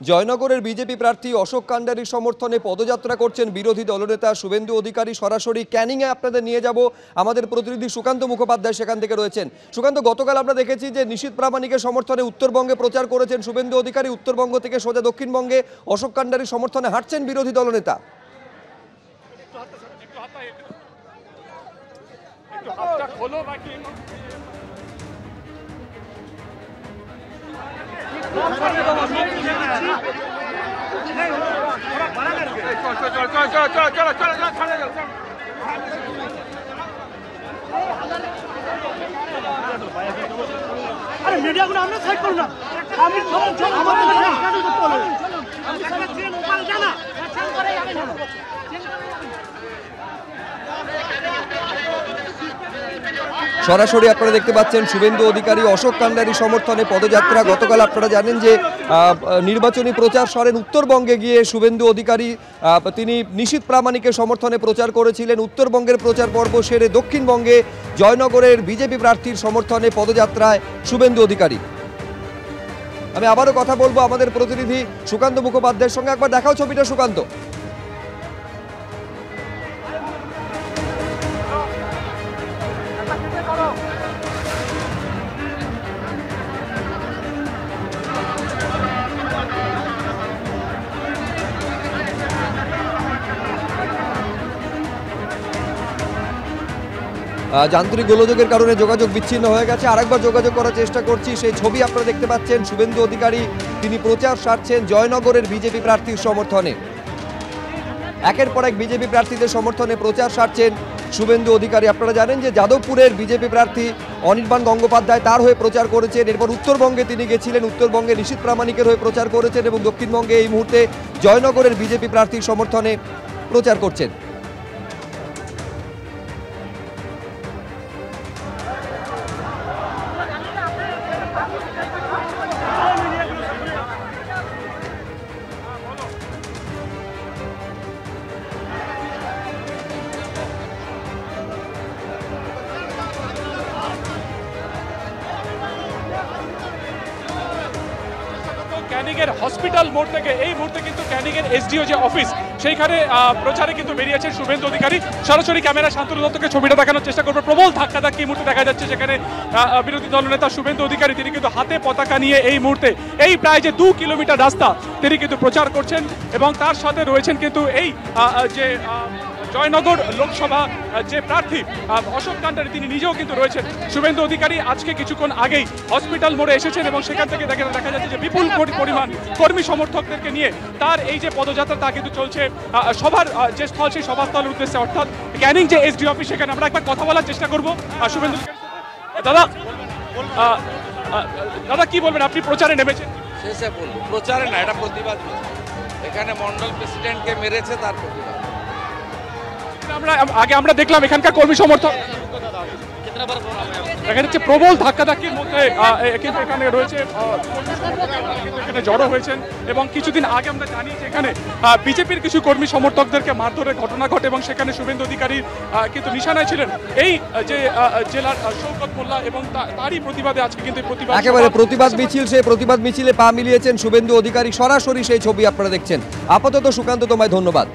জয়নগরের BJP প্রার্থী অশোক কান্ডারির সমর্থনে পদযাত্রা করছেন বিরোধী দলনেতা শুভেন্দু অধিকারী। সরাসরি ক্যানিংয়ে আপনাদের নিয়ে যাব, আমাদের প্রতিনিধি সুকান্ত মুখোপাধ্যায় সেখান থেকে রয়েছেন। সুকান্ত, গতকাল আমরা দেখেছি যে নিশীথ প্রামাণিকের সমর্থনে উত্তরবঙ্গে প্রচার করেছেন শুভেন্দু অধিকারী, উত্তরবঙ্গ থেকে সোজা দক্ষিণবঙ্গে অশোক কান্ডারির সমর্থনে হাঁটছেন বিরোধী দলনেতা। अरे मीडिया को हमने साइड करना সরাসরি আপনারা দেখতে পাচ্ছেন শুভেন্দু অধিকারী অশোক কান্ডারি সমর্থনে পদযাত্রা। গতকাল আপনারা জানেন যে নির্বাচনী প্রচার সরেন উত্তরবঙ্গে গিয়ে শুভেন্দু অধিকারী তিনি নিশীথ প্রামাণিকের সমর্থনে প্রচার করেছিলেন। উত্তরবঙ্গের প্রচার পর্ব সেরে দক্ষিণবঙ্গে জয়নগরের বিজেপি প্রার্থীর সমর্থনে পদযাত্রায় শুভেন্দু অধিকারী। আমি আবারও কথা বলবো আমাদের প্রতিনিধি সুকান্ত মুখোপাধ্যায়ের সঙ্গে। একবার দেখাও ছবিটা সুকান্ত। যান্ত্রিক গোলযোগের কারণে যোগাযোগ বিচ্ছিন্ন হয়ে গেছে, আরেকবার যোগাযোগ করার চেষ্টা করছি। সেই ছবি আপনারা দেখতে পাচ্ছেন, শুভেন্দু অধিকারী তিনি প্রচার সারছেন জয়নগরের বিজেপি প্রার্থীর সমর্থনে। একের পর এক বিজেপি প্রার্থীদের সমর্থনে প্রচার সারছেন শুভেন্দু অধিকারী। আপনারা জানেন যে যাদবপুরের বিজেপি প্রার্থী অনির্বাণ গঙ্গোপাধ্যায় তার হয়ে প্রচার করেছেন, এরপর উত্তরবঙ্গে তিনি গেছিলেন, উত্তরবঙ্গে নিশীথ প্রামাণিকের হয়ে প্রচার করেছেন এবং দক্ষিণবঙ্গে এই মুহূর্তে জয়নগরের বিজেপি প্রার্থীর সমর্থনে প্রচার করছেন। ক্যানিংয়ের হসপিটাল মোড় থেকে এই মুহূর্তে কিন্তু ক্যানিংয়ের এসডিও যে অফিস সেইখানে প্রচারে কিন্তু বেরিয়েছেন শুভেন্দু অধিকারী। সরাসরি ক্যামেরা শান্তনু দত্তকে ছবিটা দেখানোর চেষ্টা করবে। প্রবল ধাক্কাধাক্কি এই মুহূর্তে দেখা যাচ্ছে, সেখানে বিরোধী দলনেতা শুভেন্দু অধিকারী তিনি কিন্তু হাতে পতাকা নিয়ে এই মুহূর্তে এই প্রায় যে 2 কিলোমিটার রাস্তা তিনি কিন্তু প্রচার করছেন এবং তার সাথে রয়েছেন কিন্তু এই যে জয়নগর লোকসভা যে প্রার্থী অশোক কান্ডারি তিনি নিজেও কিন্তু রয়েছেন। শুভেন্দু অধিকারী আজকে কিছুক্ষণ আগেই হসপিটাল মোড়ে এসেছেন এবং সেখান থেকে দেখা যাচ্ছে যে বিপুল পরিমাণ কর্মী সমর্থকদেরকে নিয়ে তার এই যে পদযাত্রা তা কিন্তু চলছে সবার যে স্থল সেই সভাস্থলের উদ্দেশ্যে, অর্থাৎ ক্যানিং যে এসডি অফিস সেখানে আমরা একবার কথা বলার চেষ্টা করবো শুভেন্দু। দাদা দাদা কি বলবেন, আপনি প্রচারে নেমেছেন? শেষে বলবো প্রচারে না, এটা প্রতিবাদ। এখানে মন্ডল প্রেসিডেন্টকে মেরেছে তার প্রতিবাদ। আমরা দেখলাম এখানকার কর্মী সমর্থক দেখা যাচ্ছে প্রবল ধাক্কাধাক্কির মধ্যে কিন্তু এখানে রয়েছে, এখানে জড়ো হয়েছেন এবং কিছুদিন আগে আমরা জানি যে এখানে বিজেপির কিছু কর্মী সমর্থকদেরকে মারধরের ঘটনা ঘটে এবং সেখানে শুভেন্দু অধিকারী কিন্তু নিশানায় ছিলেন এই যে জেলার শওকত মোল্লা এবং তারই প্রতিবাদে আজকে কিন্তু একেবারে প্রতিবাদ মিছিল, সেই প্রতিবাদ মিছিলে পা মিলিয়েছেন শুভেন্দু অধিকারী। সরাসরি সেই ছবি আপনারা দেখছেন। আপাতত সুকান্ত তোমায় ধন্যবাদ।